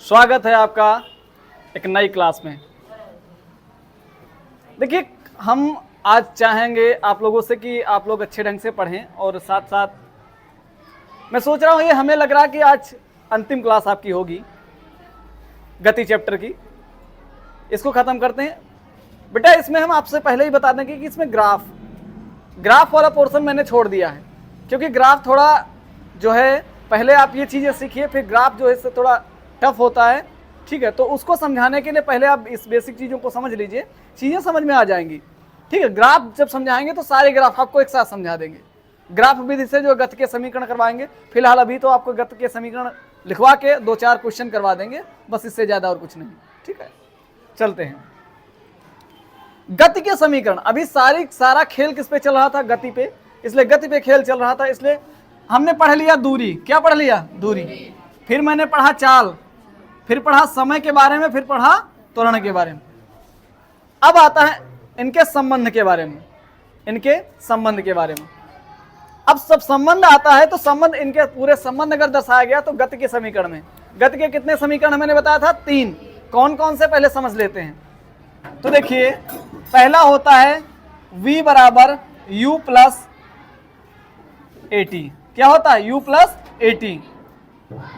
स्वागत है आपका एक नई क्लास में। देखिए, हम आज चाहेंगे आप लोगों से कि आप लोग अच्छे ढंग से पढ़ें और साथ साथ मैं सोच रहा हूँ, ये हमें लग रहा है कि आज अंतिम क्लास आपकी होगी गति चैप्टर की। इसको ख़त्म करते हैं बेटा। इसमें हम आपसे पहले ही बता देंगे कि इसमें ग्राफ वाला पोर्शन मैंने छोड़ दिया है, क्योंकि ग्राफ थोड़ा जो है, पहले आप ये चीज़ें सीखिए, फिर ग्राफ जो है इससे थोड़ा टफ होता है। ठीक है, तो उसको समझाने के लिए पहले आप इस बेसिक चीज़ों को समझ लीजिए, चीज़ें समझ में आ जाएंगी। ठीक है, ग्राफ जब समझाएंगे तो सारे ग्राफ आपको एक साथ समझा देंगे। ग्राफ विधि से जो गति के समीकरण करवाएंगे, फिलहाल अभी तो आपको गति के समीकरण लिखवा के 2-4 क्वेश्चन करवा देंगे, बस इससे ज़्यादा और कुछ नहीं। ठीक है, चलते हैं गति के समीकरण। अभी सारा खेल किस पे चल रहा था? गति पे। इसलिए गति पे खेल चल रहा था, इसलिए हमने पढ़ लिया दूरी। क्या पढ़ लिया? दूरी। फिर मैंने पढ़ा चाल, फिर पढ़ा समय के बारे में, फिर पढ़ा त्वरण के बारे में। अब आता है इनके संबंध के बारे में, इनके संबंध के बारे में। अब सब संबंध आता है तो संबंध, इनके पूरे संबंध अगर दर्शाया गया तो गति के समीकरण में, गति के कितने समीकरण मैंने बताया था? 3। कौन कौन से पहले समझ लेते हैं। तो देखिए, पहला होता है v बराबर u प्लस at। क्या होता है? u plus at।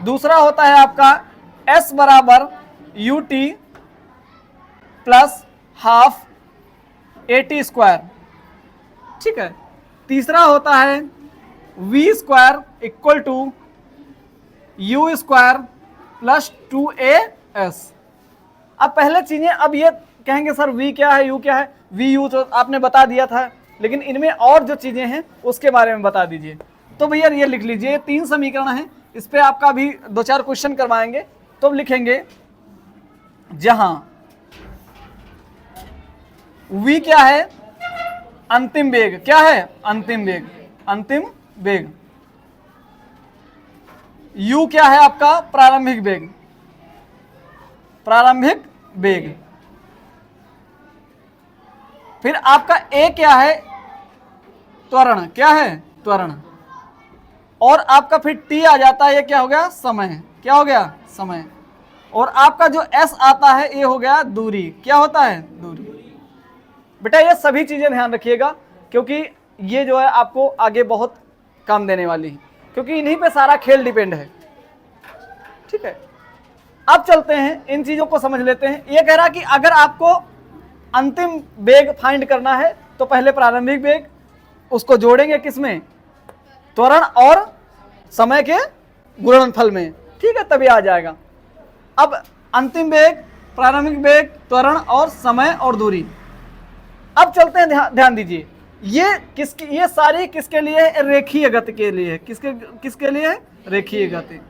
दूसरा होता है आपका s बराबर ut plus half at square. ठीक है। तीसरा होता है v square equal to u square plus 2as। अब पहले चीजें, अब ये कहेंगे सर v क्या है, u क्या है? v u तो आपने बता दिया था, लेकिन इनमें और जो चीजें हैं उसके बारे में बता दीजिए। तो भैया ये लिख लीजिए, 3 समीकरण हैं, इस पे आपका भी 2-4 क्वेश्चन करवाएंगे। तो लिखेंगे जहां v क्या है? अंतिम वेग। क्या है? अंतिम वेग। अंतिम वेग। u क्या है आपका? प्रारंभिक वेग। प्रारंभिक वेग। फिर आपका a क्या है? त्वरण। क्या है? त्वरण। और आपका फिर t आ जाता है, ये क्या हो गया? समय। क्या हो गया? समय। और आपका जो s आता है, ये हो गया दूरी। क्या होता है? दूरी। बेटा ये सभी चीजें ध्यान रखिएगा, क्योंकि ये जो है आपको आगे बहुत काम देने वाली है, क्योंकि इन्हीं पे सारा खेल डिपेंड है। ठीक है, अब चलते हैं, इन चीजों को समझ लेते हैं। ये कह रहा कि अगर आपको अंतिम वेग फाइंड करना है तो पहले प्रारंभिक वेग, उसको जोड़ेंगे किसमें? त्वरण और समय के गुणनफल में। ठीक है, तभी आ जाएगा। अब अंतिम वेग, प्रारंभिक वेग, त्वरण और समय और दूरी। अब चलते हैं, ध्यान दीजिए, ये सारी किसके लिए है? रेखीय गति के लिए है। किसके लिए है? रेखीय गति।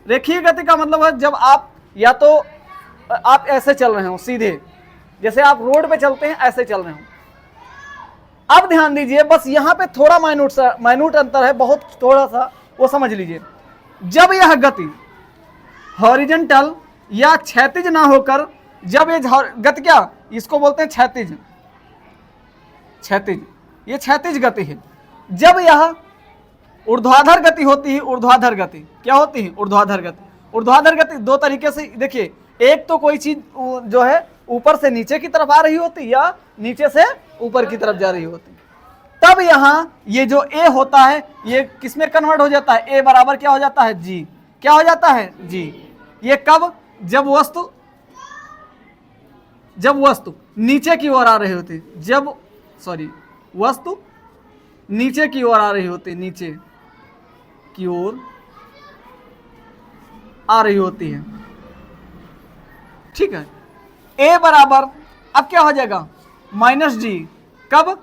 रेखीय गति का मतलब है जब आप, या तो आप ऐसे चल रहे हो सीधे, जैसे आप रोड पे चलते हैं ऐसे चल रहे हो। अब ध्यान दीजिए, बस यहां पे थोड़ा माइन्यूट अंतर है, बहुत थोड़ा सा, वो समझ लीजिए। जब यह गति हॉरिजॉन्टल या क्षैतिज ना होकर, जब ये गति, क्या इसको बोलते हैं? क्षैतिज। क्षैतिज, ये क्षैतिज गति है। जब यह ऊर्ध्वाधर गति होती है, ऊर्ध्वाधर गति क्या होती है? ऊर्ध्वाधर गति। ऊर्ध्वाधर गति 2 तरीके से देखिए, एक तो कोई चीज जो है ऊपर से नीचे की तरफ आ रही होती, या नीचे से ऊपर की तरफ जा रही होती। तब यहां ये जो a होता है, ये किसमें कन्वर्ट हो जाता है? a बराबर क्या हो जाता है? g। क्या हो जाता है? g। ये कब? जब वस्तु नीचे की ओर आ रही होती, वस्तु नीचे की ओर आ रही होती, नीचे की ओर आ रही होती है। ठीक है, a बराबर अब क्या हो जाएगा? -g। कब?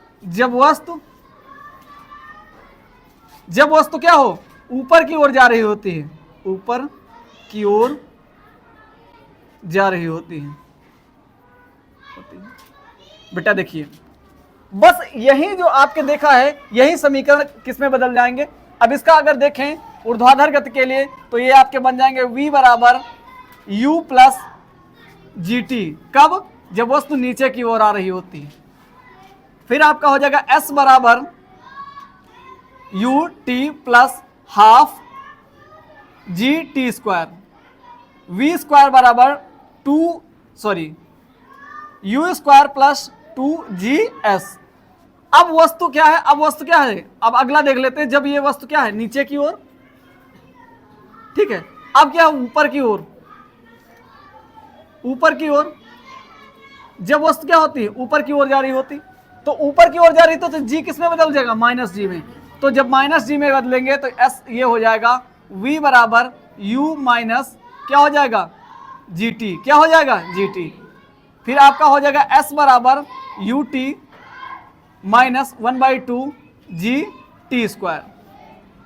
जब वस्तु क्या हो? ऊपर की ओर जा रही होती है, ऊपर की ओर जा रही होती है। बेटा देखिए, बस यही जो आपके देखा है, यही समीकरण किसमें बदल जाएंगे। अब इसका अगर देखें ऊर्ध्वाधर गति के लिए, तो ये आपके बन जाएंगे v बराबर u प्लस gt। कब? जब वस्तु नीचे की ओर आ रही होती है। फिर आपका हो जाएगा s बराबर u t plus half g t square. We square बराबर यू स्क्वायर प्लस 2GS। अब वस्तु क्या है, अब अगला देख लेते हैं। जब ये वस्तु क्या है, नीचे की ओर, ठीक है। अब क्या, ऊपर की ओर जब वस्तु क्या होती है, ऊपर की ओर जा रही होती, तो ऊपर की ओर जा रही तो जी किस में बदल जाएगा, -G में। तो जब -G में बदलेंगे तो S ये हो जाएगा V बराबर U माइनस क्या हो जाएगा, GT। क्या हो जाएगा, GT। फिर आपका हो जाएगा S बराबर UT minus 1/2 GT square.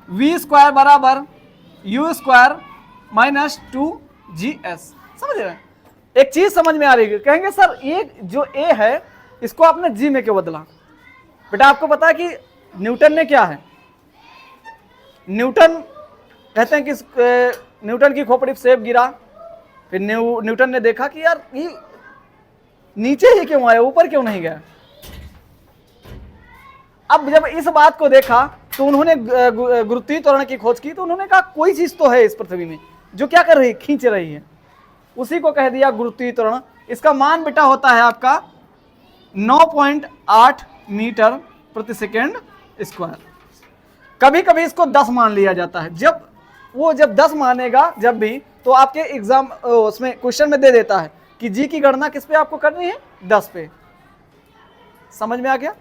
V square बराबर U स्क्वायर माइनस 2GS। समझ रहे हैं, एक चीज समझ में आ रही है। कहेंगे सर ये जो A है इसको आपने G में क्यों बदला। बेटा आपको पता है कि न्यूटन ने क्या है, न्यूटन कहते हैं कि न्यूटन की खोपड़ी सेब गिरा, फिर न्यूटन ने देखा कि यार ये नीचे ही क्यों आया, ऊपर क्यों नहीं गया। अब जब इस बात को देखा तो उन्होंने गुरुत्वीय त्वरण की खोज की, तो उन्होंने कहा कोई चीज तो है इस पृथ्वी में जो क्या कर रही है, खींच रही है। उसी को कह दिया गुरुत्वीय त्वरण। इसका मान बेटा होता है आपका 9.8 मीटर प्रति सेकेंड स्क्वायर। कभी कभी इसको 10 मान लिया जाता है। जब 10 मानेगा जब भी, तो आपके एग्जाम उसमें क्वेश्चन में दे देता है कि जी की गणना किस पे आपको करनी है, 10 पे। समझ में आ गया।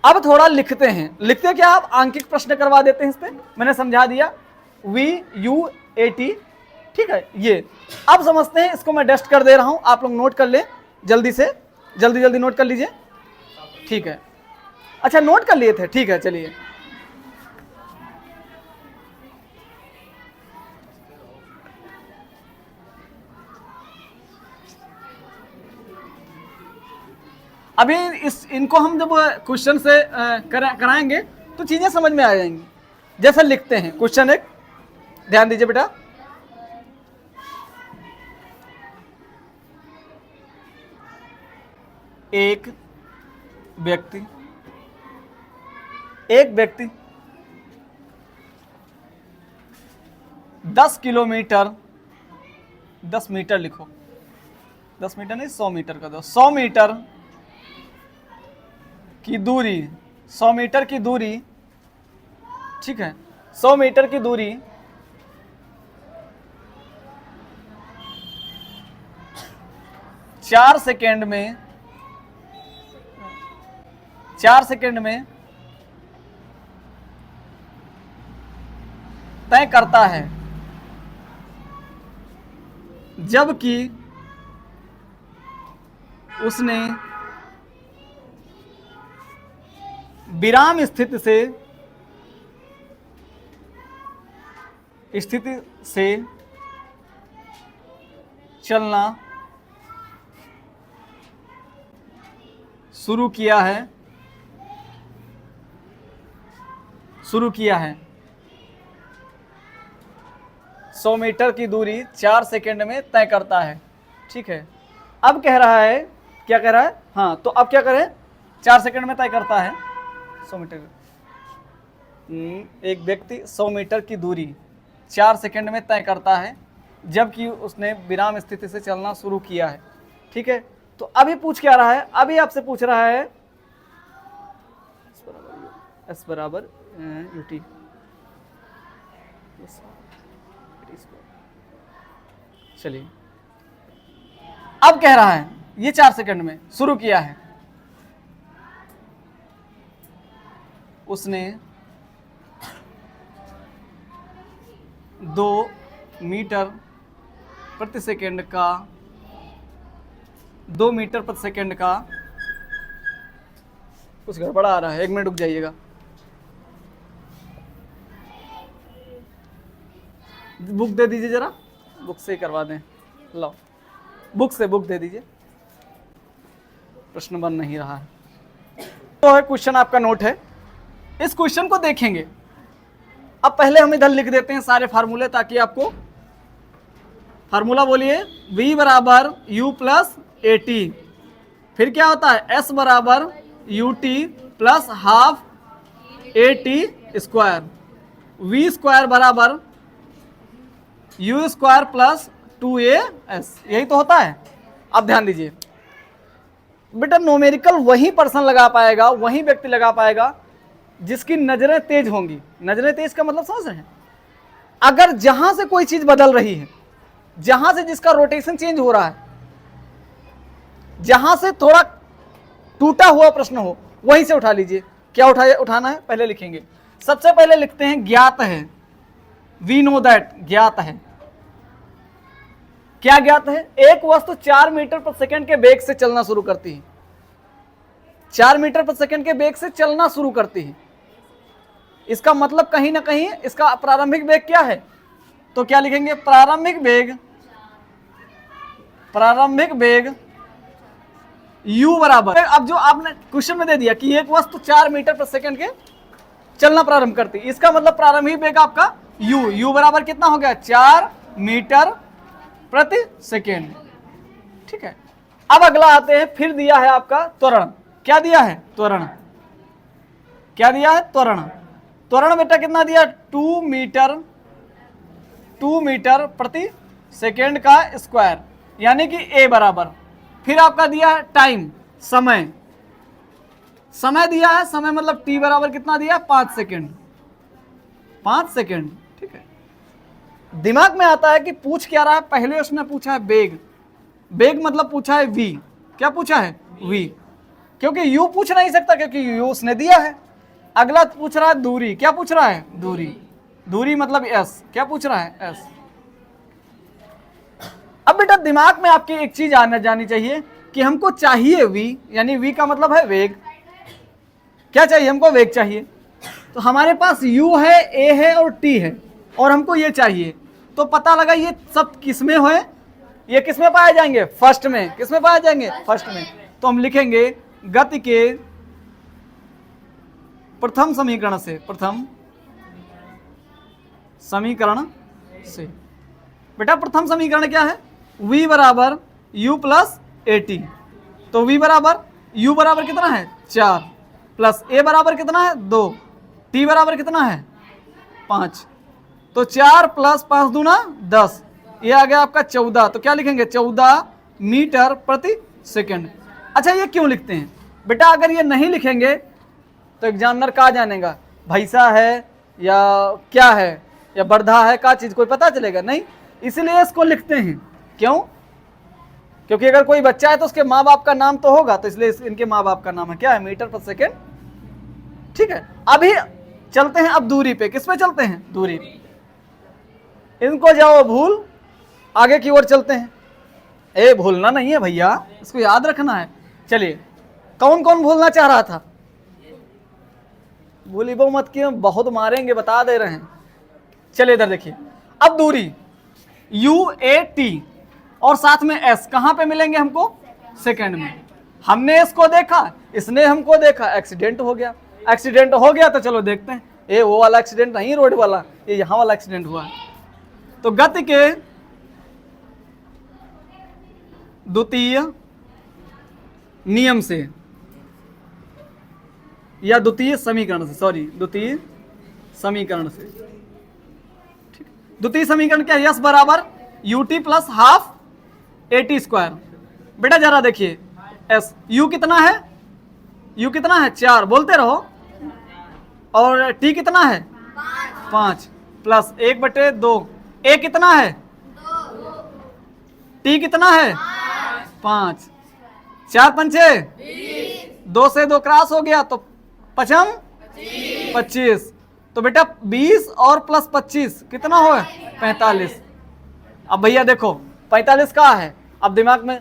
अब थोड़ा लिखते हैं, लिखते क्या आप आंकिक प्रश्न करवा देते हैं इस पे। मैंने समझा दिया VUAT, ठीक है। ये अब समझते हैं, इसको मैं डस्ट कर दे रहा हूं, आप लोग नोट कर ले जल्दी से, जल्दी नोट कर लीजिए, ठीक है। अच्छा नोट कर लिए थे, ठीक है। चलिए अभी इनको हम जब क्वेश्चन से कराएंगे तो चीजें समझ में आ जाएंगी। जैसे लिखते हैं क्वेश्चन एक, ध्यान दीजिए बेटा। एक व्यक्ति 10 किलोमीटर, 10 मीटर लिखो, 10 मीटर नहीं 100 मीटर का दो, 100 मीटर की दूरी, 100 मीटर की दूरी, ठीक है। 100 मीटर की दूरी 4 सेकेंड में तय करता है, जबकि उसने विराम स्थिति से चलना शुरू किया है 100 मीटर की दूरी 4 सेकेंड में तय करता है, ठीक है। अब कह रहा है, क्या कह रहा है, हाँ तो अब क्या करें, 4 सेकेंड में तय करता है 100 मीटर। एक व्यक्ति 100 मीटर की दूरी 4 सेकेंड में तय करता है, जबकि उसने विराम स्थिति से चलना शुरू किया है, ठीक है। तो अभी पूछ क्या रहा है, अभी आपसे पूछ रहा है S बराबर UT, चलिए। अब कह रहा है ये 4 सेकंड में शुरू किया है, उसने 2 मीटर प्रति सेकंड का 2 मीटर प्रति सेकंड का, कुछ गड़बड़ा आ रहा है, 1 मिनट रुक जाइएगा। बुक दे दीजिए जरा, बुक से ही करवा दें, लो बुक दे दीजिए, प्रश्न बन नहीं रहा है। तो है क्वेश्चन आपका नोट है, इस क्वेश्चन को देखेंगे। अब पहले हम इधर लिख देते हैं सारे फार्मूले, ताकि आपको फार्मूला बोलिए, V बराबर U प्लस AT, फिर क्या होता है S बराबर UT plus half AT square, V square बराबर u स्क्वायर प्लस 2as, यही तो होता है। अब ध्यान दीजिए बेटा, न्यूमेरिकल वही पर्सन लगा पाएगा, वही व्यक्ति लगा पाएगा जिसकी नजरें तेज होंगी। नजरें तेज का मतलब समझ रहे हैं? अगर जहां से कोई चीज बदल रही है, जहां से जिसका रोटेशन चेंज हो रहा है, जहां से थोड़ा टूटा हुआ प्रश्न हो, वहीं से उठा लीजिए। क्या उठाना है पहले लिखेंगे। सबसे पहले लिखते हैं ज्ञात है, वी नो दैट, ज्ञात है। क्या ज्ञात है? एक वस्तु 4 मीटर प्रति सेकंड के वेग से चलना शुरू करती है। 4 मीटर प्रति सेकंड के वेग से चलना शुरू करती है। इसका मतलब कहीं ना कहीं इसका प्रारंभिक वेग क्या है? तो क्या लिखेंगे? प्रारंभिक वेग u बराबर, अब जो आपने क्वेश्चन में दे दिया कि एक वस्तु 4 मीटर प्रति सेकंड के चलना प्रारंभ करती है, इसका मतलब प्रारंभिक वेग आपका u बराबर कितना हो गया? 4 मीटर प्रति सेकेंड। ठीक है, अब अगला आते हैं, फिर दिया है आपका त्वरण। क्या दिया है? त्वरण। क्या दिया है? त्वरण। त्वरण बेटा कितना दिया? 2 मीटर प्रति सेकेंड का स्क्वायर, यानी कि a बराबर। फिर आपका दिया है टाइम, समय। समय दिया है, समय मतलब t बराबर कितना दिया? 5 सेकेंड। 5 सेकेंड। ठीक है, दिमाग में आता है कि पूछ क्या रहा है। पहले उसने पूछा है वेग, वेग मतलब पूछा है v। क्या पूछा है? v, क्योंकि u पूछ नहीं सकता क्योंकि u उसने दिया है। अगला पूछ रहा है दूरी। क्या पूछ रहा है? दूरी। दूरी मतलब s। क्या पूछ रहा है? s। अब बेटा दिमाग में आपकी एक चीज आना जानी चाहिए कि हमको चाहिए v, यानी v का मतलब है वेग। क्या चाहिए हमको? वेग चाहिए। तो हमारे पास u है, a है और t है, और हमको ये चाहिए। तो पता लगा ये सब किसमें है? ये किसमें पाए जाएंगे? फर्स्ट में। किसमें पाए जाएंगे? फर्स्ट में। तो हम लिखेंगे गति के प्रथम समीकरण से, प्रथम समीकरण से। बेटा प्रथम समीकरण क्या है? v बराबर u प्लस at। तो v बराबर u बराबर कितना है? 4 प्लस a बराबर कितना है? 2, t बराबर कितना है? 5। तो 4 प्लस 5 दूना 10, ये आ गया आपका 14। तो क्या लिखेंगे? 14 मीटर प्रति सेकेंड। अच्छा, ये क्यों लिखते हैं बेटा? अगर ये नहीं लिखेंगे तो एग्जामिनर कहाँ जानेगा भैंसा है या क्या है या बर्धा है, का चीज कोई पता चलेगा नहीं। इसलिए इसको लिखते हैं। क्यों? क्योंकि अगर कोई बच्चा है तो उसके माँ बाप का नाम तो होगा, तो इसलिए इनके माँ बाप का नाम है क्या है? मीटर प्रति सेकेंड। ठीक है, अभी चलते हैं अब दूरी पे। किस पे चलते हैं? दूरी। इनको जाओ भूल, आगे की ओर चलते हैं। ए भूलना नहीं है भैया, इसको याद रखना है। चलिए, कौन कौन भूलना चाह रहा था? भूली बो मत, क्यों बहुत मारेंगे, बता दे रहे हैं। चलिए इधर देखिए, अब दूरी UAT और साथ में S कहां पे मिलेंगे हमको? सेकंड में। हमने इसको देखा, इसने हमको देखा, एक्सीडेंट हो गया। एक्सीडेंट हो गया तो चलो देखते हैं। ये वो वाला एक्सीडेंट नहीं, रोड वाला, ये यहां वाला एक्सीडेंट हुआ है। तो गति के द्वितीय नियम से या द्वितीय समीकरण से, सॉरी द्वितीय समीकरण से। ठीक, द्वितीय समीकरण क्या है? यस बराबर ut plus half at square. बेटा जरा देखिए, एस u कितना है? u कितना है? 4, बोलते रहो। और t कितना है? 5 प्लस 1/2। a कितना है? 2। t कितना है? 5। 4 पंचे 2 से 2 क्रॉस हो गया, तो 5 25। तो बेटा 20 और प्लस 25 कितना हो? 45। अब भैया देखो 45 कहाँ है? अब दिमाग में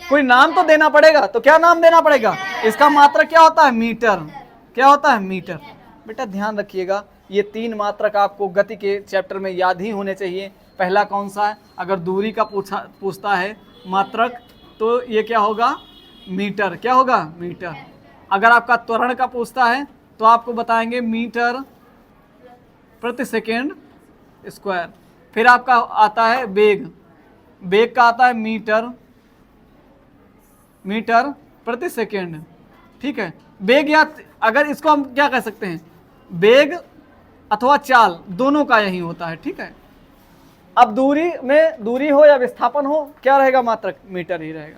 कोई नाम तो देना पड़ेगा, तो क्या नाम देना पड़ेगा? इसका मात्रक क्या होता है? मीटर। क्या होता है? मीटर। बेटा ध्यान रखिएगा, ये 3 मात्रक आपको गति के चैप्टर में याद ही होने चाहिए। पहला कौन सा है? अगर दूरी का पूछता है मात्रक, तो ये क्या होगा? मीटर। क्या होगा? मीटर। अगर आपका त्वरण का पूछता है तो आपको बताएंगे मीटर प्रति सेकेंड स्क्वायर। फिर आपका आता है वेग, वेग का आता है मीटर प्रति सेकेंड। ठीक है, वेग, या अगर इसको हम क्या कह सकते हैं? वेग अथवा चाल, दोनों का यही होता है। ठीक है, अब दूरी में दूरी हो या विस्थापन हो, क्या रहेगा? मात्रक मीटर ही रहेगा।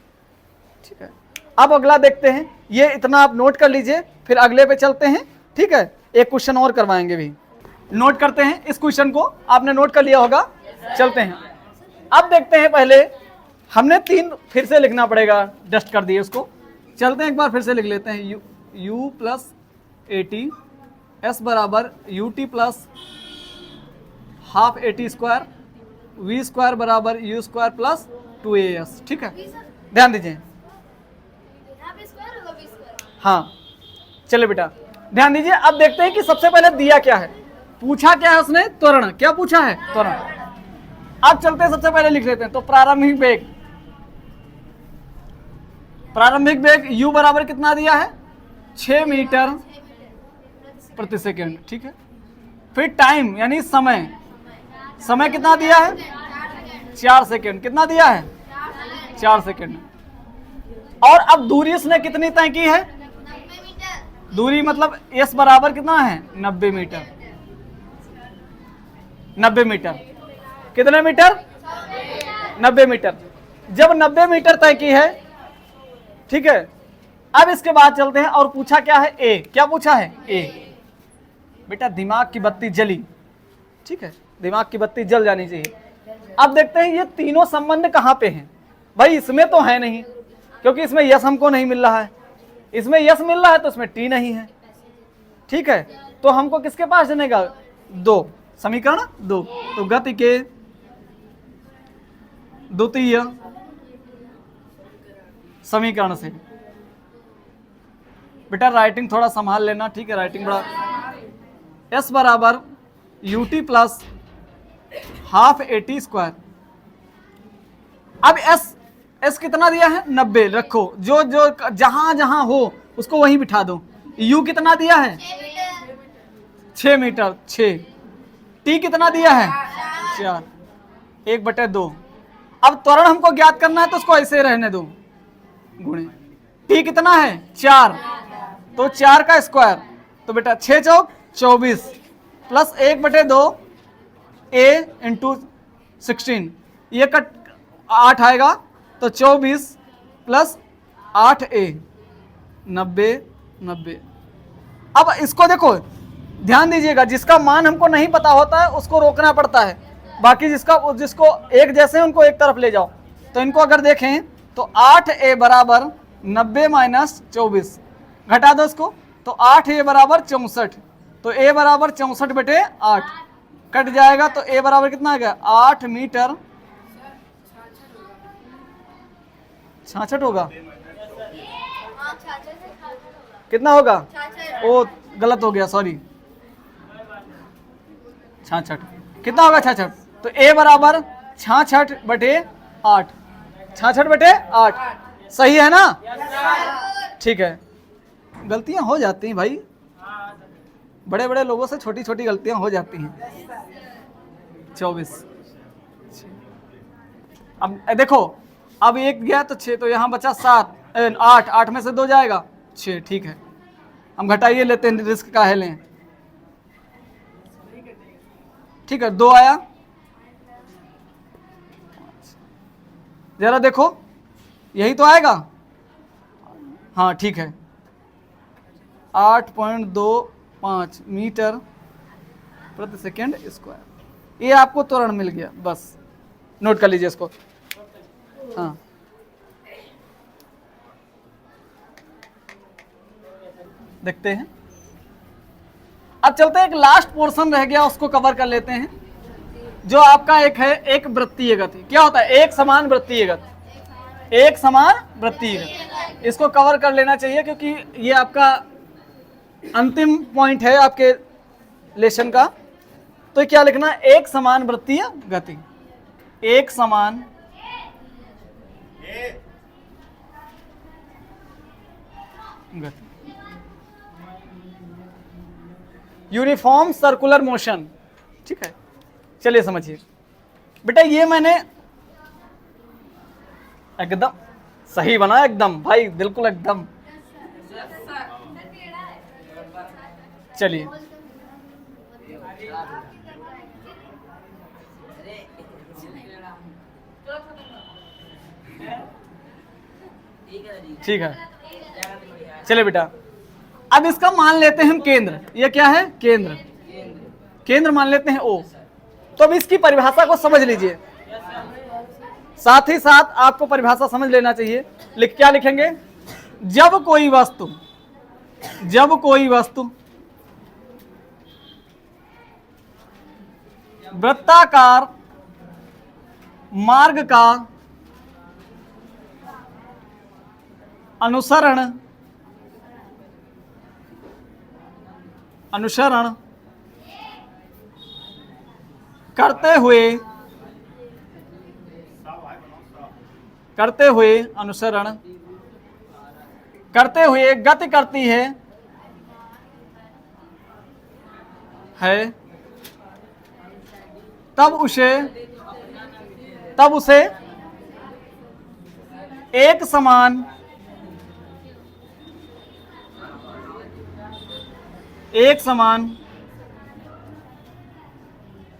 ठीक है, अब अगला देखते हैं। ये इतना आप नोट कर लीजिए, फिर अगले पे चलते हैं। ठीक है, एक क्वेश्चन और करवाएंगे भी, नोट करते हैं। इस क्वेश्चन को आपने नोट कर लिया होगा। चलते हैं, अब देखते हैं। पहले हमने 3 फिर से लिखना पड़ेगा, डस्ट कर दिए उसको। चलते हैं एक बार फिर से लिख लेते हैं। u plus a t s बराबर u t plus half a t square we square बराबर यू स्क्वायर प्लस 2as। ठीक है, ध्यान दीजिए। हाँ, चलिए बेटा ध्यान दीजिए। अब देखते हैं कि सबसे पहले दिया क्या है, पूछा क्या है उसने? त्वरण। क्या पूछा है? त्वरण। अब चलते हैं, सबसे पहले लिख लेते हैं। तो प्रारंभिक वेग, प्रारंभिक वेग u बराबर कितना दिया है? 6 मीटर प्रति सेकेंड। ठीक है, फिर टाइम यानी समय, समय कितना दिया है? 4 सेकेंड। कितना दिया है? 4 सेकेंड। और अब दूरी उसने कितनी तय की है? दूरी मतलब s बराबर कितना है? 90 मीटर। 90 मीटर। कितने मीटर? 90 मीटर। जब 90 मीटर तय की है, ठीक है, अब इसके बाद चलते हैं। और पूछा क्या है? ए। क्या पूछा है? ए। बेटा दिमाग की बत्ती जली। ठीक है, दिमाग की बत्ती जल जानी चाहिए। अब देखते हैं ये तीनों संबंध कहां पे हैं। भाई इसमें तो है नहीं, क्योंकि इसमें यस हमको नहीं मिल रहा है। इसमें यस मिल रहा है तो इसमें टी नहीं है। ठीक है, तो हमको किसके पास जाने का? 2 समीकरण 2। तो गति के द्वितीय समीकरण से। बेटा राइटिंग थोड़ा संभाल लेना। ठीक है, राइटिंग बड़ा। s बराबर u t plus half a t square. अब s कितना दिया है? 90। रखो, जो जो जहां जहां हो उसको वहीं बिठा दो। u कितना दिया है? 6 मीटर। 6। t कितना दिया है? 4। 1/2। अब त्वरण हमको ज्ञात करना है तो उसको ऐसे रहने दो, गुणे t कितना है? 4। तो 4 का स्क्वायर। तो बेटा 6 चौक 24 प्लस 1/2 a इंटू 16। ये कट 8 आएगा, तो 24 प्लस 8a 90। 90। अब इसको देखो, ध्यान दीजिएगा। जिसका मान हमको नहीं पता होता है उसको रोकना पड़ता है। बाकी जिसको एक जैसे हैं उनको एक तरफ ले जाओ। तो इनको अगर देखें तो 8a बराबर 90 माइनस 24, घटा दो इसको। तो 8a बराबर 64। तो a बराबर 64/8 कट जाएगा। तो a बराबर कितना आ गया? 8 मीटर 66 होगा। कितना होगा? ओ गलत हो गया, सॉरी। 66 कितना होगा? 66। तो a बराबर 66/8। 66/8 सही है ना? ठीक है, गलतियां हो जाती हैं भाई, बड़े बड़े लोगों से छोटी छोटी गलतियां हो जाती हैं। 24। अब देखो, अब 1 गया तो 6, तो यहाँ बचा 7 8। 8 में से 2 जाएगा 6। ठीक है, हम घटाइए लेते हैं, रिस्क का है लें। ठीक है, 2 आया। जरा देखो, यही तो आएगा। हाँ ठीक है, 8.25 मीटर प्रति सेकेंड स्क्वायर। ये आपको त्वरण मिल गया, बस नोट कर लीजिए इसको। हाँ, देखते हैं। अब चलते हैं, एक लास्ट पोर्शन रह गया, उसको कवर कर लेते हैं। जो आपका एक है, एक वृत्तीय गति। क्या होता है? एक समान वृत्तीय गति। एक समान वृत्तीय गति, इसको कवर कर लेना चाहिए, क्योंकि ये आपका अंतिम पॉइंट है आपके लेसन का। तो क्या लिखना है? एक समान वृत्तीय गति। एक समान गति, यूनिफॉर्म सर्कुलर मोशन। ठीक है, चलिए समझिए बेटा। ये मैंने एकदम सही बनाया, एकदम भाई, बिल्कुल एकदम। चलिए, ठीक है, चलिए बेटा, अब इसका मान लेते हैं हम केंद्र। ये क्या है? केंद्र। केंद्र मान लेते हैं O। तो अब इसकी परिभाषा को समझ लीजिए, साथ ही साथ आपको परिभाषा समझ लेना चाहिए। क्या लिखेंगे? जब कोई वस्तु वृत्ताकार मार्ग का अनुसरण करते हुए गति करती है तब उसे एक समान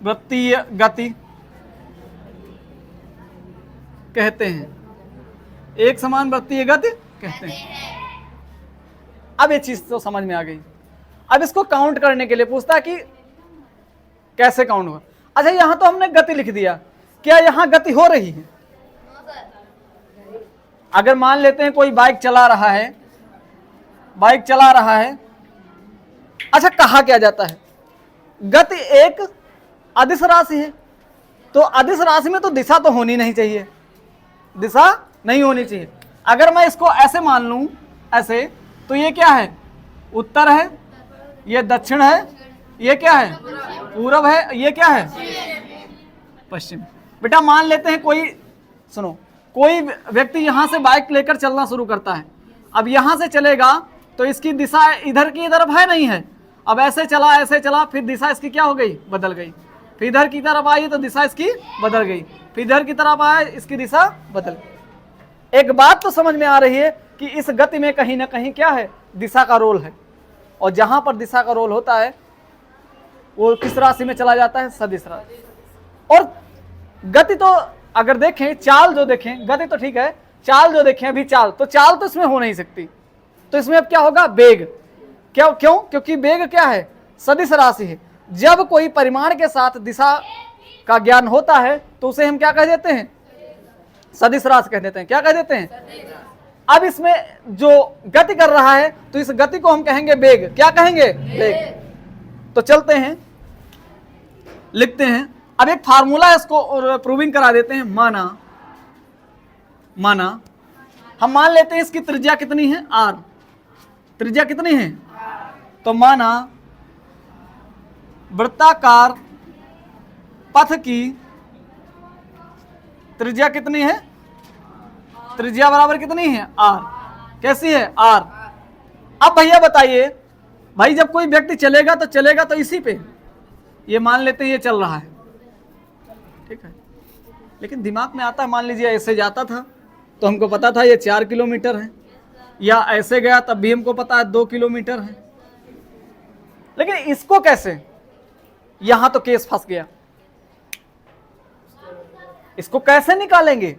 वृत्तीय गति कहते हैं। एक समान वृत्तीय गति कहते हैं। अब ये चीज तो समझ में आ गई। अब इसको काउंट करने के लिए पूछता है कि कैसे काउंट होगा। अच्छा, यहां तो हमने गति लिख दिया, क्या यहां गति हो रही है? अगर मान लेते हैं कोई बाइक चला रहा है, अच्छा कहा क्या जाता है? गति एक अदिश राशि है, तो अदिश राशि में तो दिशा तो होनी नहीं चाहिए, दिशा नहीं होनी चाहिए। अगर मैं इसको ऐसे मान लूं, ऐसे, तो ये क्या है? उत्तर है, ये दक्षिण है, ये क्या है? पूरब है, ये क्या है? पश्चिम। बेटा मान लेते हैं कोई व्यक्ति यहां से बाइक लेकर चलना शुरू करता है। अब यहां से चलेगा तो इसकी दिशा इधर की तरफ है, नहीं है। अब ऐसे चला, फिर दिशा इसकी क्या हो गई? बदल गई। फिर इधर की तरफ आई तो दिशा इसकी बदल गई, फिर इधर की तरफ आए, इसकी दिशा बदल गई। एक बात तो समझ में आ रही है कि इस गति में कहीं ना कहीं क्या है? दिशा का रोल है। और जहां पर दिशा का रोल होता है वो किस राशि में चला जाता है? सदिश राशि। और गति तो अगर देखें, चाल जो देखें, गति तो ठीक है, चाल जो देखें अभी, चाल तो इसमें हो नहीं सकती। तो इसमें अब क्या होगा? वेग। क्यों? क्योंकि वेग क्या है? सदिश राशि है। जब कोई परिमाण के साथ दिशा का ज्ञान होता है तो उसे हम क्या कह देते हैं? सदिश राशि कह देते हैं। क्या कह देते हैं? अब इसमें जो गति कर रहा है तो इस गति को हम कहेंगे वेग। क्या कहेंगे? वेग। तो चलते हैं, लिखते हैं। अब एक फार्मूला इसको प्रूविंग करा देते हैं। माना हम मान लेते हैं इसकी त्रिज्या कितनी है? r। त्रिज्या कितनी है? तो माना वृत्ताकार पथ की त्रिज्या कितनी है? त्रिज्या बराबर कितनी है? r। कैसी है? r। अब भैया बताइए, भाई जब कोई व्यक्ति चलेगा तो इसी पे, ये मान लेते हैं ये चल रहा है, ठीक है। लेकिन दिमाग में आता है, मान लीजिए ऐसे जाता था तो हमको पता था ये 4 किलोमीटर है, या ऐसे गया तब भी हमको पता है 2 किलोमीटर है। लेकिन इसको कैसे? यहां तो केस फंस गया, इसको कैसे निकालेंगे?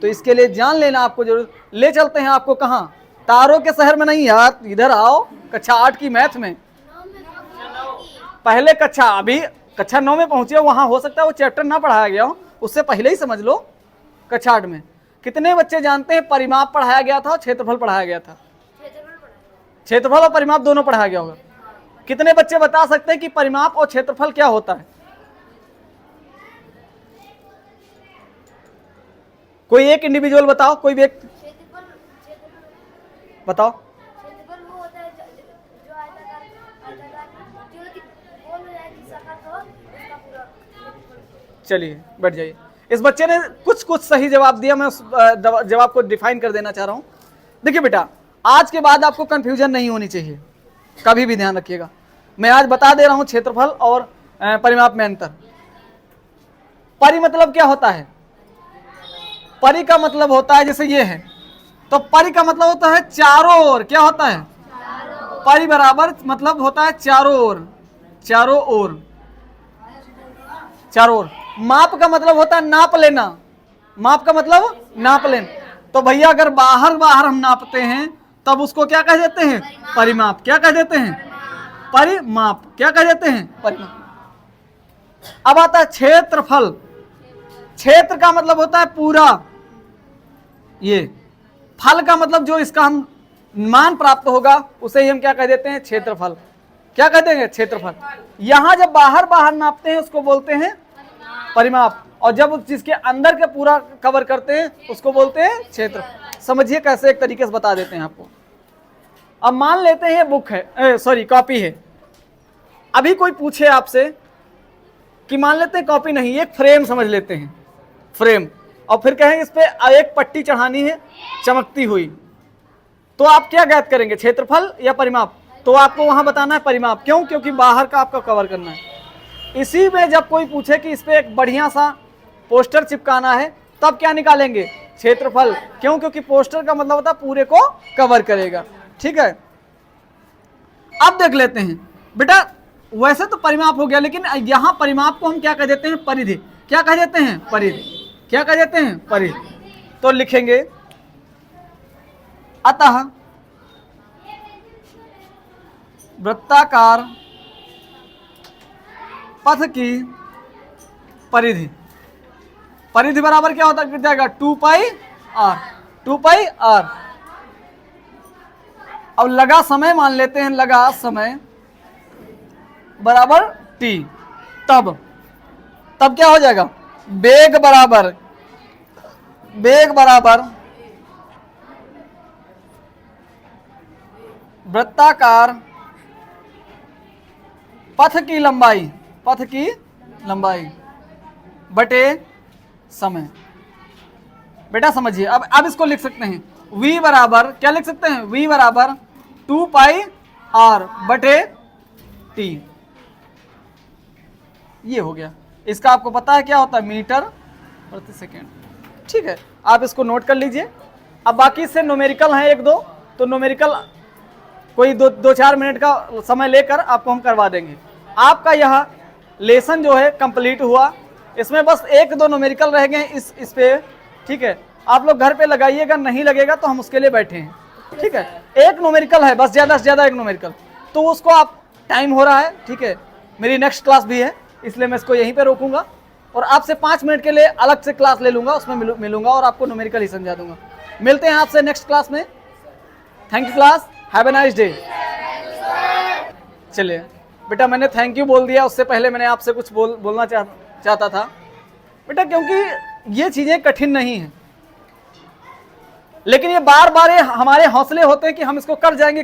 तो इसके लिए जान लेना आपको जरूर। ले चलते हैं आपको कहां? तारों के शहर में नहीं यार, इधर आओ, कक्षा 8 की मैथ में। पहले कक्षा, अभी कक्षा 9 में पहुंचे, वहां हो सकता है वो चैप्टर ना पढ़ाया गया हो, उससे पहले ही समझ लो। कक्षा 8 में कितने बच्चे जानते हैं परिमाप पढ़ाया गया था और क्षेत्रफल पढ़ाया गया था? क्षेत्रफल और परिमाप दोनों पढ़ाया गया होगा। कितने बच्चे बता सकते हैं कि परिमाप और क्षेत्रफल क्या होता है? कोई एक इंडिविजुअल बताओ, कोई व्यक्ति बताओ। चलिए बैठ जाइए। इस बच्चे ने कुछ सही जवाब दिया, मैं उस जवाब को डिफाइन कर देना चाह रहा हूं। देखिए बेटा, आज के बाद आपको कंफ्यूजन नहीं होनी चाहिए, कभी भी ध्यान रखिएगा। मैं आज बता दे रहा हूं क्षेत्रफल और परिमाप में अंतर। परि मतलब क्या होता है? परि का मतलब होता है जैसे ये है, तो परि का मतलब होता है चारों ओर। क्या होता है? परि बराबर मतलब होता है चारों ओर, चारों ओर, चारों ओर। माप का मतलब होता है नाप लेना, माप का मतलब नाप लें। तो भैया अगर बाहर बाहर हम नापते हैं तब उसको क्या कह देते हैं? परिमाप। क्या कह देते हैं? परिमाप। क्या कह देते हैं? परिमाप। अब आता है क्षेत्रफल। क्षेत्र का मतलब होता है पूरा, ये फल का मतलब जो इसका हम मान प्राप्त होगा उसे ही हम क्या कह देते हैं? क्षेत्रफल। क्या कहते हैं? क्षेत्रफल। यहां जब बाहर बाहर नापते हैं उसको बोलते हैं परिमाप, और जब उस चीज के अंदर के पूरा कवर करते हैं उसको बोलते हैं क्षेत्र। समझिए कैसे, एक तरीके से बता देते हैं आपको। अब मान लेते हैं बुक है, सॉरी कॉपी है। अभी कोई पूछे आपसे कि मान लेते हैं कॉपी नहीं, एक फ्रेम समझ लेते हैं, फ्रेम, और फिर कहेंगे इस पे एक पट्टी चढ़ानी है चमकती हुई, तो आप क्या ज्ञात करेंगे? क्षेत्रफल या परिमाप? तो आपको वहां बताना है परिमाप। क्यों? क्योंकि बाहर का आपका कवर करना है। इसी में जब कोई पूछे कि इस पे एक बढ़िया सा पोस्टर चिपकाना है, तब क्या निकालेंगे? क्षेत्रफल। क्यों? क्योंकि पोस्टर का मतलब होता है पूरे को कवर करेगा। ठीक है, अब देख लेते हैं बेटा, वैसे तो परिमाप हो गया, लेकिन यहां परिमाप को हम क्या कह देते हैं? परिधि। क्या कह देते हैं? परिधि। क्या कह देते हैं? परिधि। तो लिखेंगे अतः वृत्ताकार पथ की परिधि। परिधि बराबर क्या होता है जाएगा? 2 पाई आर। 2 pi are. अब लगा समय मान लेते हैं, लगा समय बराबर टी। तब क्या हो जाएगा? वेग बराबर वृत्ताकार पथ की लंबाई बटे समय। बेटा समझिए, अब इसको लिख सकते हैं v बराबर, क्या लिख सकते हैं? v बराबर 2 पाई आर बटे टी। ये हो गया। इसका आपको पता है क्या होता है? मीटर प्रति सेकेंड। ठीक है, आप इसको नोट कर लीजिए। अब बाकी से न्यूमेरिकल हैं एक दो, तो न्यूमेरिकल कोई 2-4 मिनट का समय लेकर आपको हम करवा देंगे। आपका यह लेसन जो है कंप्लीट हुआ। इसमें बस 1-2 न्यूमेरिकल रह गए इस पे। ठीक है, आप लोग घर पे लगाइएगा, नहीं लगेगा तो हम उसके लिए बैठे हैं। ठीक है, एक न्यूमेरिकल है बस, ज़्यादा से ज़्यादा एक न्यूमेरिकल, तो उसको आप, टाइम हो रहा है, ठीक है, मेरी नेक्स्ट क्लास भी है, इसलिए मैं इसको यहीं पे रोकूंगा और आपसे 5 मिनट के लिए अलग से क्लास ले लूंगा, उसमें मिलूंगा और आपको न्यूमेरिकल ही समझा दूंगा। मिलते हैं आपसे नेक्स्ट क्लास में। Thank you class, have a nice day. चलिए बेटा, मैंने थैंक यू बोल दिया, उससे पहले मैंने आपसे कुछ बोलना चाहता था बेटा, क्योंकि ये चीज़ें कठिन नहीं हैं, लेकिन ये बार बार हमारे हौसले होते हैं कि हम इसको कर जाएंगे।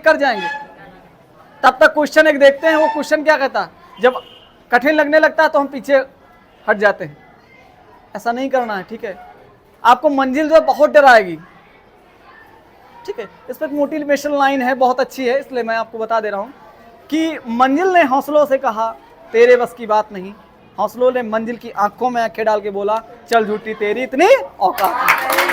तब तक क्वेश्चन एक देखते हैं, वो क्वेश्चन क्या कहता है, जब कठिन लगने लगता है तो हम पीछे हट जाते हैं। ऐसा नहीं करना है। ठीक है, आपको मंजिल जो है बहुत डराएगी। ठीक है, इस पर मोटिवेशन लाइन है, बहुत अच्छी है, इसलिए मैं आपको बता दे रहा हूँ कि मंजिल ने हौसलों से कहा तेरे बस की बात नहीं, हौसलों ने मंजिल की आंखों में आंखें डाल के बोला चल झूठी तेरी इतनी औकात।